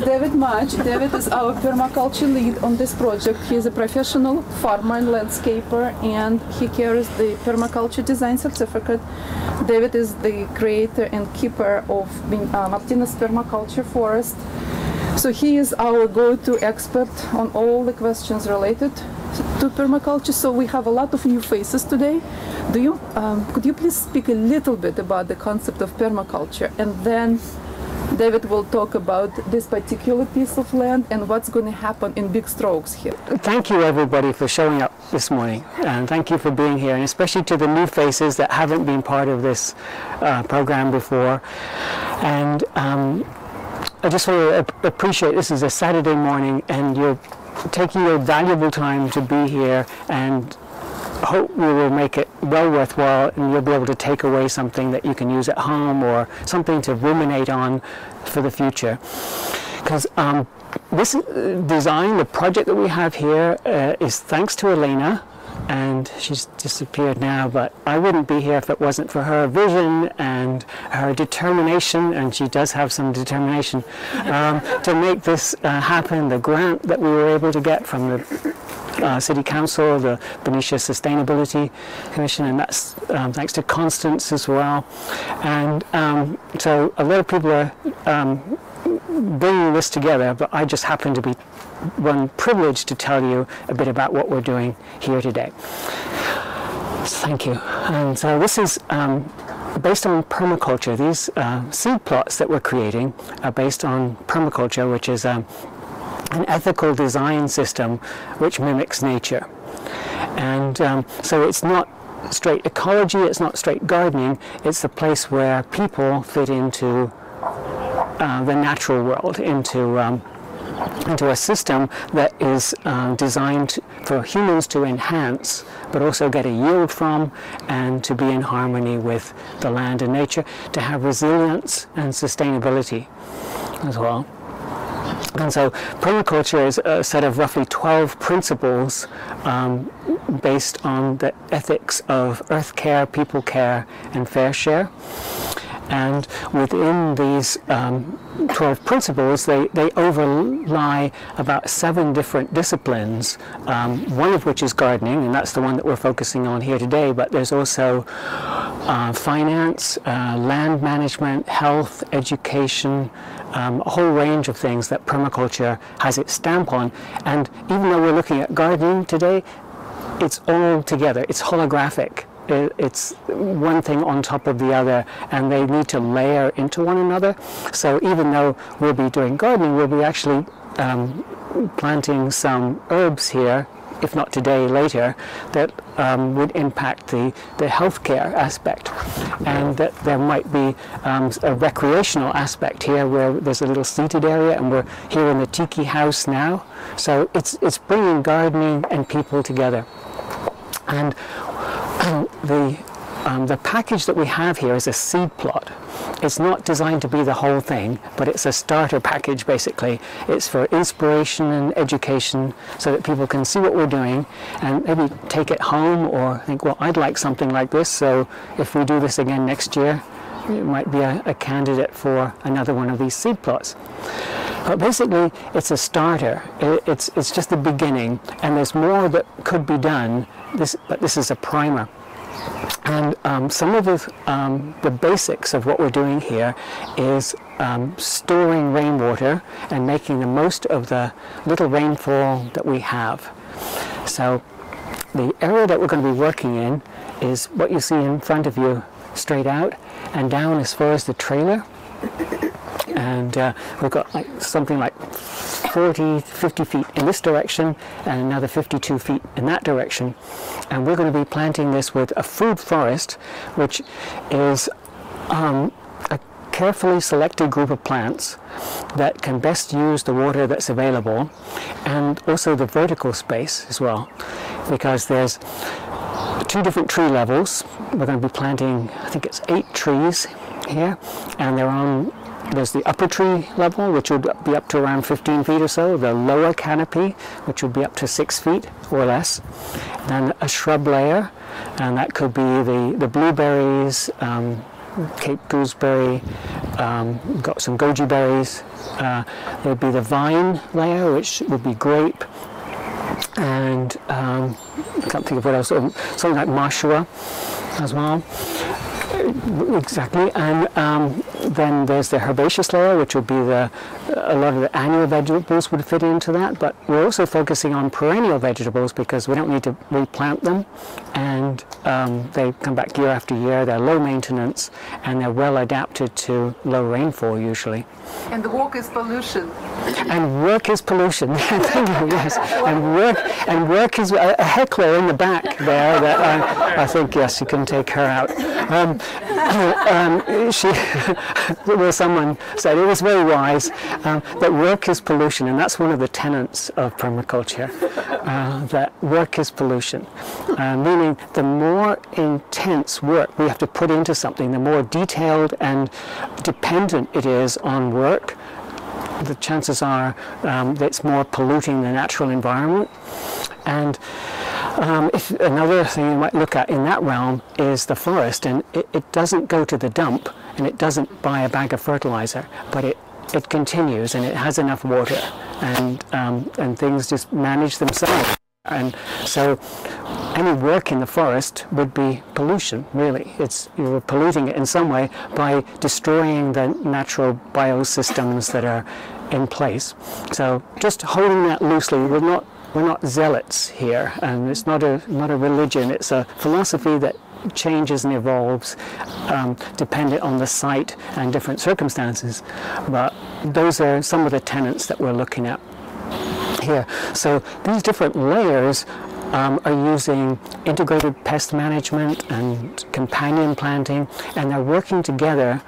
David Mudge. David is our permaculture lead on this project. He is a professional farmer and landscaper, and he carries the permaculture design certificate. David is the creator and keeper of Martinez Permaculture Forest. So he is our go-to expert on all the questions related to permaculture. So we have a lot of new faces today. Could you please speak a little bit about the concept of permaculture, and then David will talk about this particular piece of land and what's going to happen in big strokes here. Thank you everybody for showing up this morning, and thank you for being here, and especially to the new faces that haven't been part of this program before. And I just want to appreciate this is a Saturday morning and you're taking your valuable time to be here, and hope we will make it well worthwhile, and you'll be able to take away something that you can use at home or something to ruminate on for the future. Because this design, the project that we have here is thanks to Elena, and she's disappeared now, but I wouldn't be here if it wasn't for her vision and her determination, and she does have some determination to make this happen. The grant that we were able to get from the City Council, the Benicia Sustainability Commission, and that's thanks to Constance as well. And so a lot of people are bringing this together, but I just happen to be one privileged to tell you a bit about what we're doing here today. So thank you. And so this is based on permaculture. These seed plots that we're creating are based on permaculture, which is an ethical design system which mimics nature. And so it's not straight ecology, it's not straight gardening, it's a place where people fit into the natural world, into a system that is designed for humans to enhance, but also get a yield from, and to be in harmony with the land and nature, to have resilience and sustainability as well. And so permaculture is a set of roughly 12 principles based on the ethics of earth care, people care, and fair share. And within these 12 principles, they overlie about 7 different disciplines, one of which is gardening, and that's the one that we're focusing on here today, but there's also finance, land management, health, education, a whole range of things that permaculture has its stamp on. And even though we're looking at gardening today, it's all together, it's holographic. It's one thing on top of the other, and they need to layer into one another. So even though we'll be doing gardening, we'll be actually planting some herbs here, if not today, later, that would impact the healthcare aspect. And that there might be a recreational aspect here where there's a little seated area, and we're here in the tiki house now. So it's bringing gardening and people together. And the package that we have here is a seed plot. It's not designed to be the whole thing, but it's a starter package basically. It's for inspiration and education so that people can see what we're doing and maybe take it home or think, well, I'd like something like this, so if we do this again next year, it might be a candidate for another one of these seed plots. But basically, it's a starter. It's just the beginning, and there's more that could be done, but this is a primer. And some of the basics of what we're doing here is storing rainwater and making the most of the little rainfall that we have. So the area that we're going to be working in is what you see in front of you straight out and down as far as the trailer. And we've got something like 40, 50 feet in this direction and another 52 feet in that direction. And we're going to be planting this with a food forest, which is a carefully selected group of plants that can best use the water that's available, and also the vertical space as well, because there's 2 different tree levels. We're going to be planting, I think it's 8 trees here, and there's the upper tree level, which would be up to around 15 feet or so, the lower canopy, which would be up to 6 feet or less, and a shrub layer, and that could be the blueberries, Cape gooseberry, we've got some goji berries. There would be the vine layer, which would be grape, and I can't think of what else, something like mashua as well. Exactly, and then there's the herbaceous layer, which would be a lot of the annual vegetables would fit into that, but we're also focusing on perennial vegetables because we don't need to replant them, and they come back year after year. They're low maintenance and they're well adapted to low rainfall usually. And the work is pollution. And work is pollution. Thank you. Yes, and work is a heckler in the back there. That I think yes, you can take her out. Someone said it was very wise that work is pollution, and that's one of the tenets of permaculture. That work is pollution, meaning the more intense work we have to put into something, the more detailed and dependent it is on work, the chances are that it's more polluting the natural environment. And if another thing you might look at in that realm is the forest, and it doesn't go to the dump and it doesn't buy a bag of fertilizer, but it continues and it has enough water, and things just manage themselves. And so any work in the forest would be pollution, really. You're polluting it in some way by destroying the natural biosystems that are in place. So just holding that loosely, we're not zealots here, and it's not a religion. It's a philosophy that changes and evolves dependent on the site and different circumstances. But those are some of the tenets that we're looking at here. So these different layers are using integrated pest management and companion planting, and they're working together.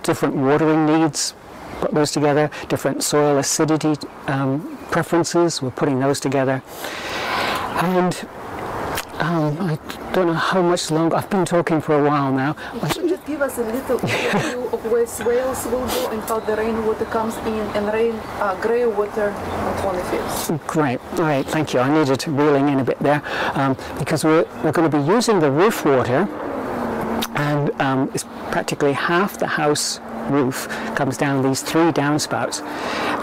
Different watering needs, put those together, different soil acidity preferences, we're putting those together. And I don't know how much longer, I've been talking for a while now. Just give us a little view of where swales will go and how the rainwater comes in and grey water on 25th. Great, all right, thank you. I needed reeling in a bit there because we're going to be using the roof water, and it's practically half the house roof comes down these 3 downspouts,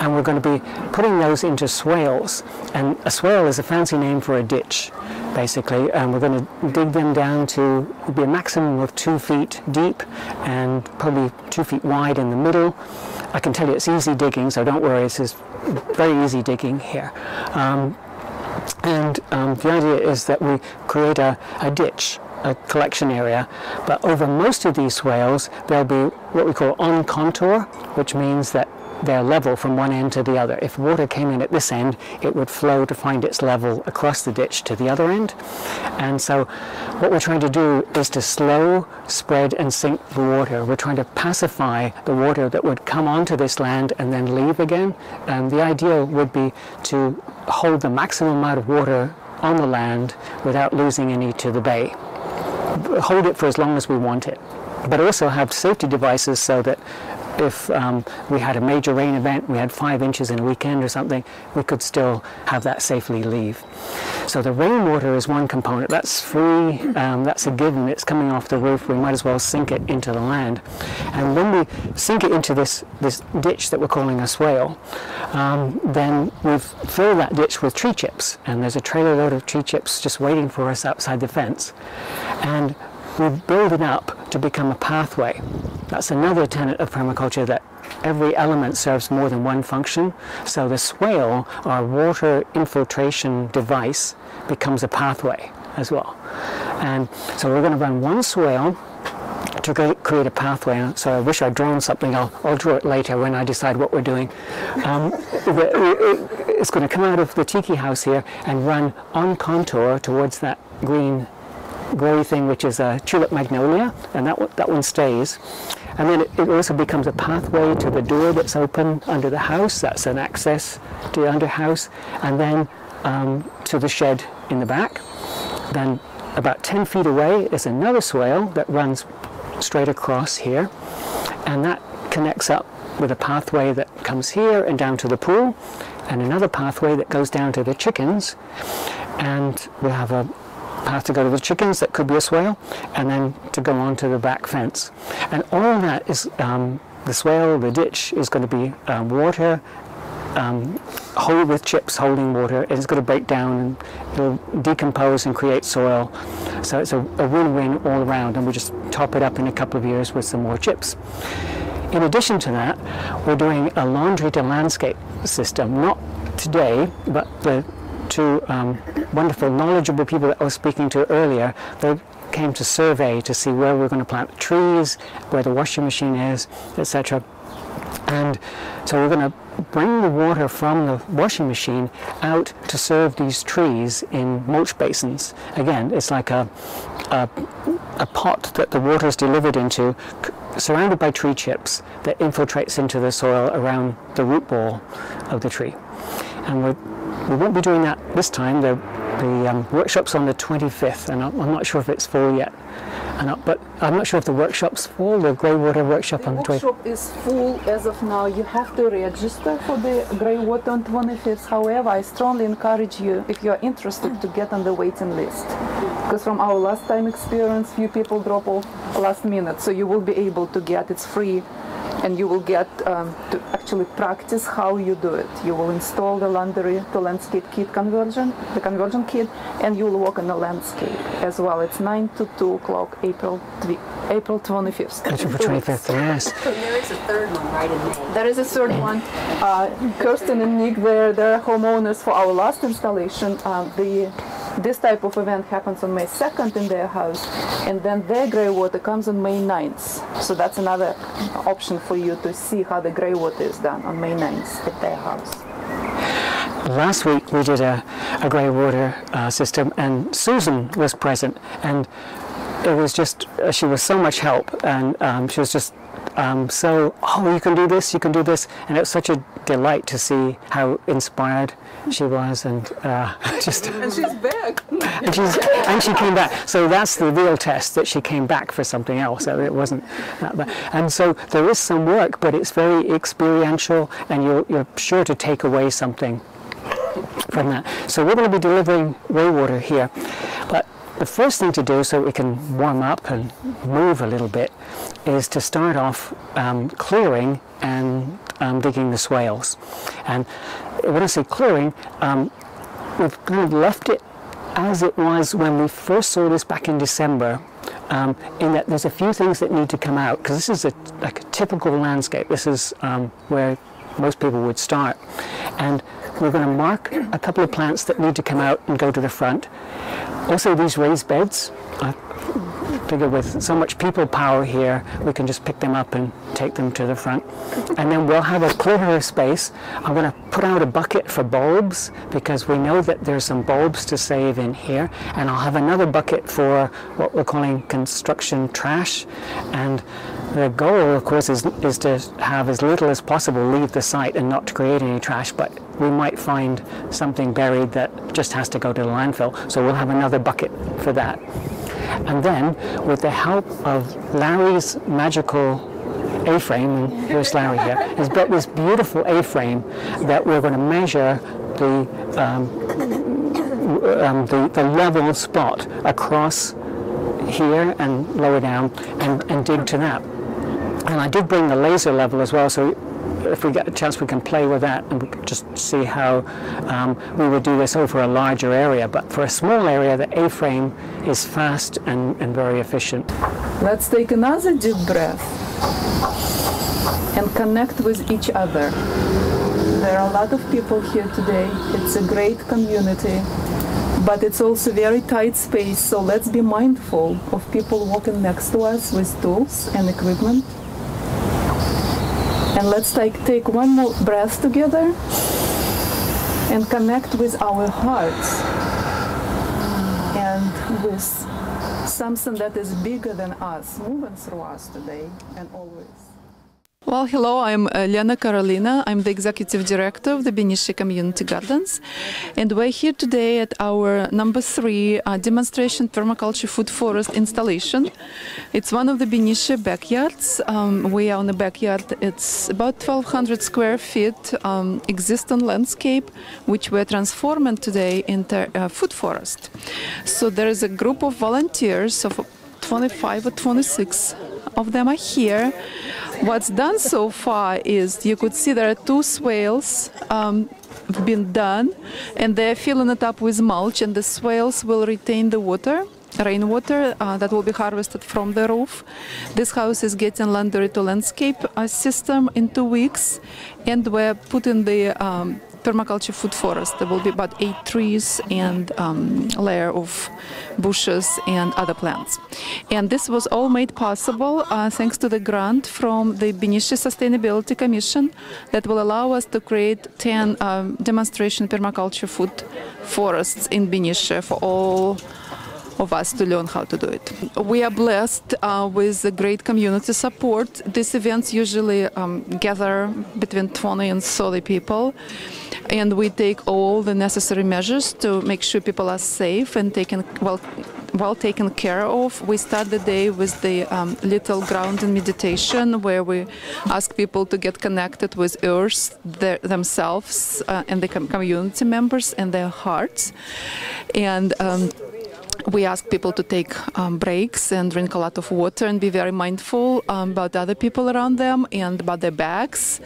and we're going to be putting those into swales. And a swale is a fancy name for a ditch, basically, and we're going to dig them down to be a maximum of 2 feet deep and probably 2 feet wide in the middle. I can tell you it's easy digging, so don't worry, this is very easy digging here. The idea is that we create a ditch, a collection area, but over most of these swales there'll be what we call on contour, which means that they're level from one end to the other. If water came in at this end, it would flow to find its level across the ditch to the other end. And so what we're trying to do is to slow, spread and sink the water. We're trying to pacify the water that would come onto this land and then leave again. And the idea would be to hold the maximum amount of water on the land without losing any to the bay. Hold it for as long as we want it, but also have safety devices so that if we had a major rain event, we had 5 inches in a weekend or something, we could still have that safely leave. So the rainwater is one component. That's free, that's a given, it's coming off the roof, we might as well sink it into the land. And when we sink it into this ditch that we're calling a swale, then we've filled that ditch with tree chips, and there's a trailer load of tree chips just waiting for us outside the fence. And we build it up to become a pathway. That's another tenet of permaculture, that every element serves more than one function. So the swale, our water infiltration device, becomes a pathway as well. And so we're going to run one swale to create a pathway. So I wish I'd drawn something. I'll draw it later when I decide what we're doing. It's going to come out of the tiki house here and run on contour towards that grey thing, which is a tulip magnolia, and that one stays. And then it also becomes a pathway to the door that's open under the house. That's an access to the underhouse, and then to the shed in the back. Then about 10 feet away is another swale that runs straight across here, and that connects up with a pathway that comes here and down to the pool, and another pathway that goes down to the chickens. And we have path to go to the chickens, that could be a swale, and then to go on to the back fence. And all of that is, the swale, the ditch, is going to be water, with chips holding water, and it's going to break down and it'll decompose and create soil. So it's a win-win all around, and we just top it up in a couple of years with some more chips. In addition to that, we're doing a laundry to landscape system, not today, but the two wonderful, knowledgeable people that I was speaking to earlier. They came to survey to see where we're going to plant the trees, where the washing machine is, etc. And so we're going to bring the water from the washing machine out to serve these trees in mulch basins. Again, it's like a pot that the water is delivered into, surrounded by tree chips, that infiltrates into the soil around the root ball of the tree. And we won't be doing that this time. The workshop's on the 25th, and I'm not sure if it's full yet. But I'm not sure if the workshop's full, the grey water workshop on the 25th. The workshop is full as of now. You have to register for the grey water on 25th. However, I strongly encourage you, if you are interested, to get on the waiting list. Because from our last time experience, few people drop off last minute. So you will be able to get, it's free, and you will get to actually practice how you do it. You will install the laundry to landscape kit conversion, the conversion kit, and you will work on the landscape as well. It's 9 to 2 o'clock, April 25th. April 25th, yes. And there is a third one right in May. There is a third one. Kirsten and Nick, they're homeowners for our last installation. This type of event happens on May 2nd in their house, and then their grey water comes on May 9th. So that's another option for you to see how the grey water is done on May 9th at their house. Last week we did a grey water system, and Susan was present, and it was just, she was so much help, and she was just you can do this, and it was such a delight to see how inspired she was, and just And she's back. and she came back. So that's the real test, that she came back for something else. It wasn't that bad. And so there is some work, but it's very experiential, and you're sure to take away something from that. So we're going to be delivering rainwater here, but the first thing to do, so we can warm up and move a little bit, is to start off clearing and digging the swales. And when I say clearing, we've kind of left it as it was when we first saw this back in December, in that there's a few things that need to come out, because this is like a typical landscape. This is where most people would start. And we're going to mark a couple of plants that need to come out and go to the front. Also, these raised beds, I figure with so much people power here, we can just pick them up and take them to the front. And then we'll have a clearer space. I'm going to put out a bucket for bulbs, because we know that there's some bulbs to save in here. And I'll have another bucket for what we're calling construction trash. And the goal, of course, is to have as little as possible leave the site and not to create any trash, but we might find something buried that just has to go to the landfill. So we'll have another bucket for that. And then, with the help of Larry's magical A-frame, and here's Larry here, he's built this beautiful A-frame that we're going to measure the level spot across here and lower down, and dig to that. And I did bring the laser level as well, so if we get a chance we can play with that and we can just see how we would do this over a larger area. But for a small area, the A-frame is fast and very efficient. Let's take another deep breath and connect with each other. There are a lot of people here today. It's a great community, but it's also very tight space, so let's be mindful of people walking next to us with tools and equipment. And let's take one more breath together and connect with our hearts and with something that is bigger than us, moving through us today and always. Well, hello, I'm Lena Karolina. I'm the Executive Director of the Benicia Community Gardens. And we're here today at our number 3 demonstration permaculture food forest installation. It's one of the Benicia backyards. We are on a backyard. It's about 1,200 square feet existing landscape, which we're transforming today into a food forest. So there is a group of volunteers of 25 or 26 of them are here. What's done so far is you could see there are 2 swales been done, and they're filling it up with mulch, and the swales will retain the water, rainwater that will be harvested from the roof. This house is getting laundry to landscape system in 2 weeks, and we're putting the permaculture food forest. There will be about 8 trees and layer of bushes and other plants. And this was all made possible thanks to the grant from the Benicia Sustainability Commission that will allow us to create 10 demonstration permaculture food forests in Benicia for all of us to learn how to do it. We are blessed with the great community support. These events usually gather between 20 and 30 people, and we take all the necessary measures to make sure people are safe and well taken care of. We start the day with the little grounding meditation, where we ask people to get connected with earth themselves and the community members and their hearts. And we ask people to take breaks and drink a lot of water and be very mindful about other people around them and about their bags.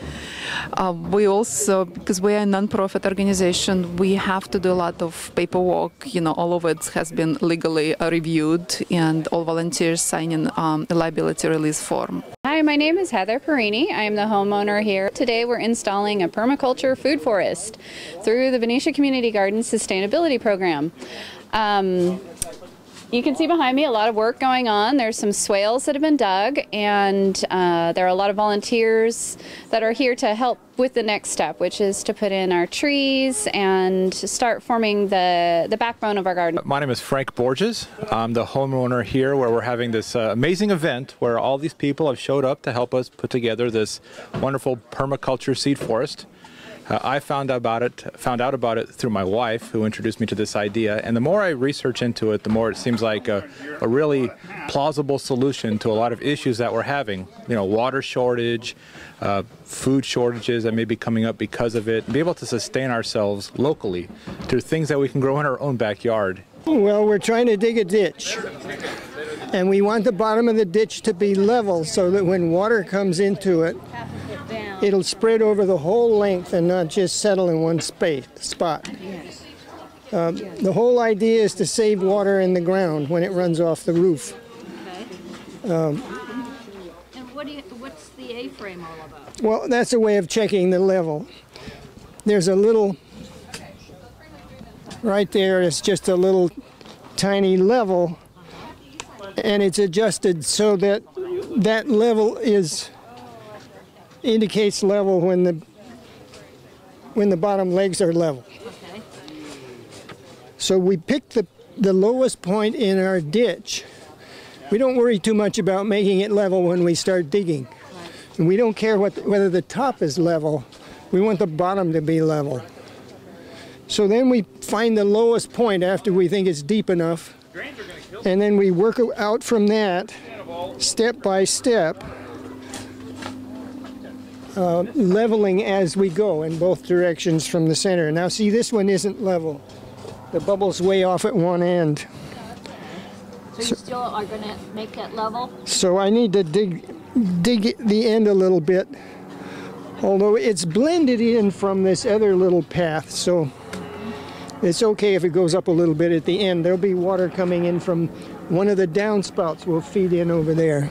We also, because we are a non-profit organization, we have to do a lot of paperwork. You know, all of it has been legally reviewed, and all volunteers sign in a liability release form. Hi, my name is Heather Perini. I am the homeowner here. Today we're installing a permaculture food forest through the Benicia Community Gardens Sustainability Program. You can see behind me a lot of work going on. There's some swales that have been dug, and there are a lot of volunteers that are here to help with the next step, which is to put in our trees and start forming the backbone of our garden. My name is Frank Borges. I'm the homeowner here, where we're having this amazing event where all these people have showed up to help us put together this wonderful permaculture seed forest. I found out about it through my wife, who introduced me to this idea, and the more I research into it, the more it seems like a really plausible solution to a lot of issues that we're having. You know, water shortage, food shortages that may be coming up because of it, and be able to sustain ourselves locally through things that we can grow in our own backyard. Well, we're trying to dig a ditch, and we want the bottom of the ditch to be level so that when water comes into it, it'll spread over the whole length and not just settle in one spot. The whole idea is to save water in the ground when it runs off the roof. And what's the A-frame all about? Well, that's a way of checking the level. There's a little, right there, it's just a little tiny level, and it's adjusted so that that level indicates level when the bottom legs are level. Okay. So we pick the lowest point in our ditch. We don't worry too much about making it level when we start digging. Right. And we don't care whether the top is level. We want the bottom to be level. So then we find the lowest point after we think it's deep enough, and then we work out from that step by step, leveling as we go in both directions from the center. Now see, this one isn't level. The bubble's way off at one end. So you still are going to make that level? So I need to dig the end a little bit, although it's blended in from this other little path, so it's okay if it goes up a little bit at the end. There'll be water coming in from one of the downspouts. Will feed in over there.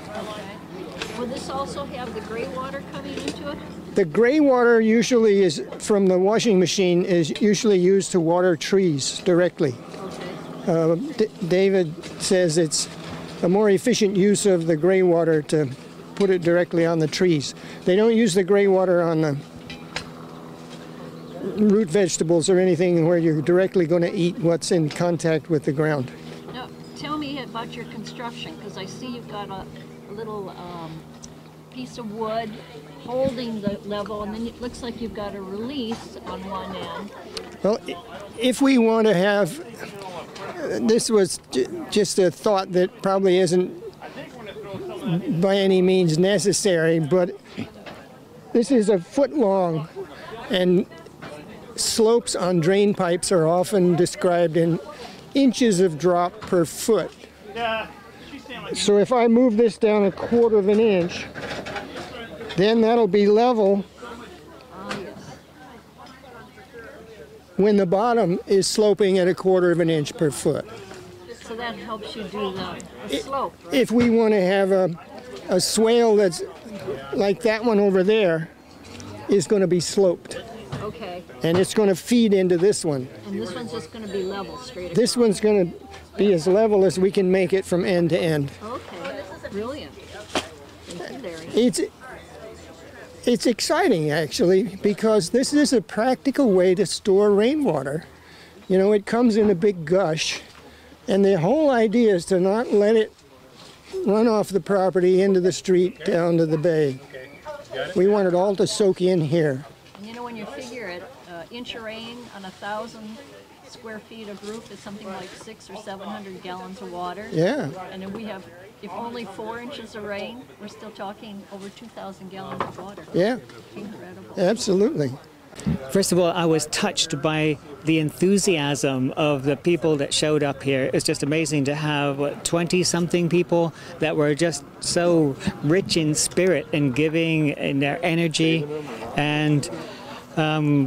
Will this also have the gray water coming into it? The gray water usually is from the washing machine, is usually used to water trees directly. Okay. David says it's a more efficient use of the gray water to put it directly on the trees. They don't use the gray water on the root vegetables or anything where you're directly going to eat what's in contact with the ground. Now, tell me about your construction, because I see you've got a little piece of wood holding the level, and then it looks like you've got a release on one end. Well, if we want to have, this was just a thought that probably isn't by any means necessary, but this is a foot long, and slopes on drain pipes are often described in inches of drop per foot. So if I move this down 1/4 of an inch, then that'll be level when the bottom is sloping at 1/4 of an inch per foot. So that helps you do the slope, right? If we want to have a swale that's like that one over there, is going to be sloped. Okay. And it's going to feed into this one. And this one's just going to be level straight across. This one's going to be as level as we can make it from end to end. Okay. Brilliant. Thank you, Larry. It's exciting, actually, because this is a practical way to store rainwater. You know, it comes in a big gush, and the whole idea is to not let it run off the property into the street down to the bay. We want it all to soak in here. You know, when you figure it, inch of rain on 1,000 square feet of roof is something like 600 or 700 gallons of water. Yeah. And then we have, if only 4 inches of rain, we're still talking over 2,000 gallons of water. Yeah. Incredible. Absolutely. First of all, I was touched by the enthusiasm of the people that showed up here. It's just amazing to have 20-something people that were just so rich in spirit and giving in their energy, and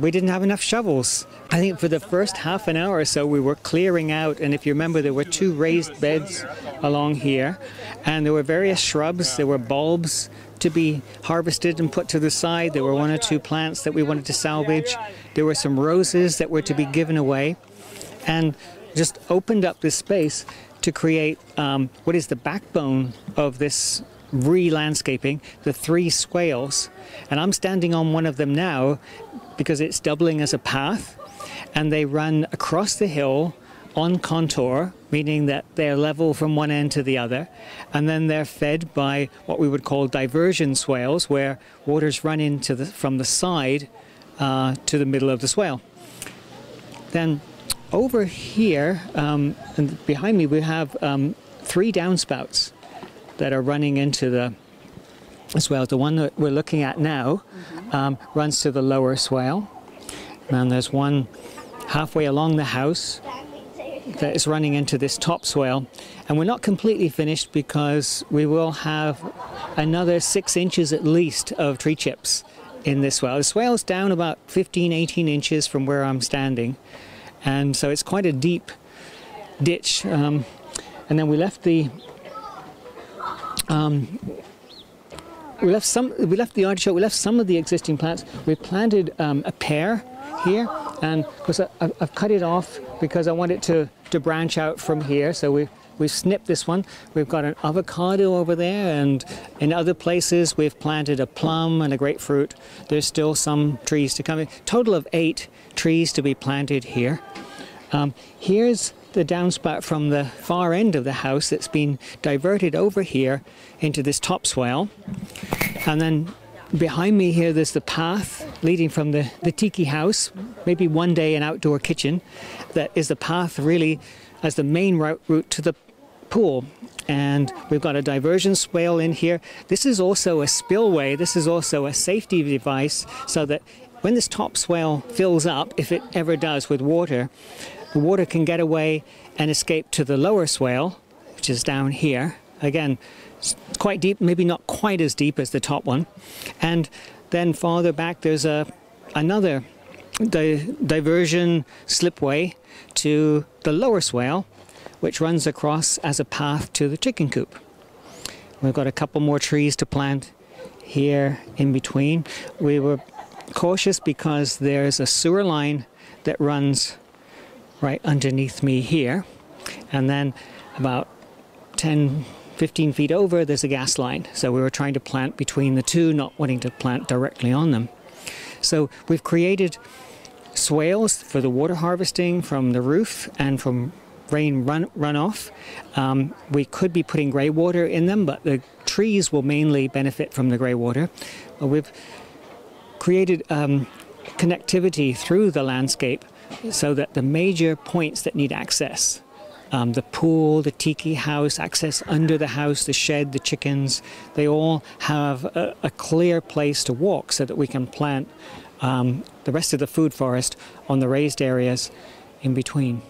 we didn't have enough shovels. I think for the first half an hour or so we were clearing out, and if you remember, there were 2 raised beds along here, and there were various shrubs, there were bulbs to be harvested and put to the side. There were 1 or 2 plants that we wanted to salvage. There were some roses that were to be given away, and just opened up this space to create what is the backbone of this re-landscaping, the 3 swales. And I'm standing on one of them now because it's doubling as a path, and they run across the hill on contour, meaning that they're level from one end to the other, and then they're fed by what we would call diversion swales, where waters run into from the side to the middle of the swale. Then over here, and behind me, we have 3 downspouts that are running into the swale. The one that we're looking at now runs to the lower swale, and there's one halfway along the house that is running into this top swale, and we're not completely finished because we will have another 6 inches at least of tree chips in this swale. The swale's down about 15-18 inches from where I'm standing, and so it's quite a deep ditch. And then we left the artichoke. We left some of the existing plants. We planted a pear here, and because I've cut it off because I want it to branch out from here. So we've snipped this one. We've got an avocado over there, and in other places we've planted a plum and a grapefruit. There's still some trees to come in. Total of 8 trees to be planted here. Here's the downspout from the far end of the house that's been diverted over here into this top swale. And then behind me here, there's the path leading from the tiki house, maybe one day an outdoor kitchen, that is the path really as the main route to the pool. And we've got a diversion swale in here. This is also a spillway. This is also a safety device so that when this top swale fills up, if it ever does with water, the water can get away and escape to the lower swale, which is down here. Again, it's quite deep, maybe not quite as deep as the top one. And then farther back, there's another diversion slipway to the lower swale, which runs across as a path to the chicken coop. We've got a couple more trees to plant here in between. We were cautious because there's a sewer line that runs right underneath me here, and then about 10-15 feet over there's a gas line, so we were trying to plant between the two, not wanting to plant directly on them. So we've created swales for the water harvesting from the roof and from rain runoff. We could be putting grey water in them, but the trees will mainly benefit from the grey water. We've created connectivity through the landscape so that the major points that need access, the pool, the tiki house, access under the house, the shed, the chickens, they all have a clear place to walk so that we can plant the rest of the food forest on the raised areas in between.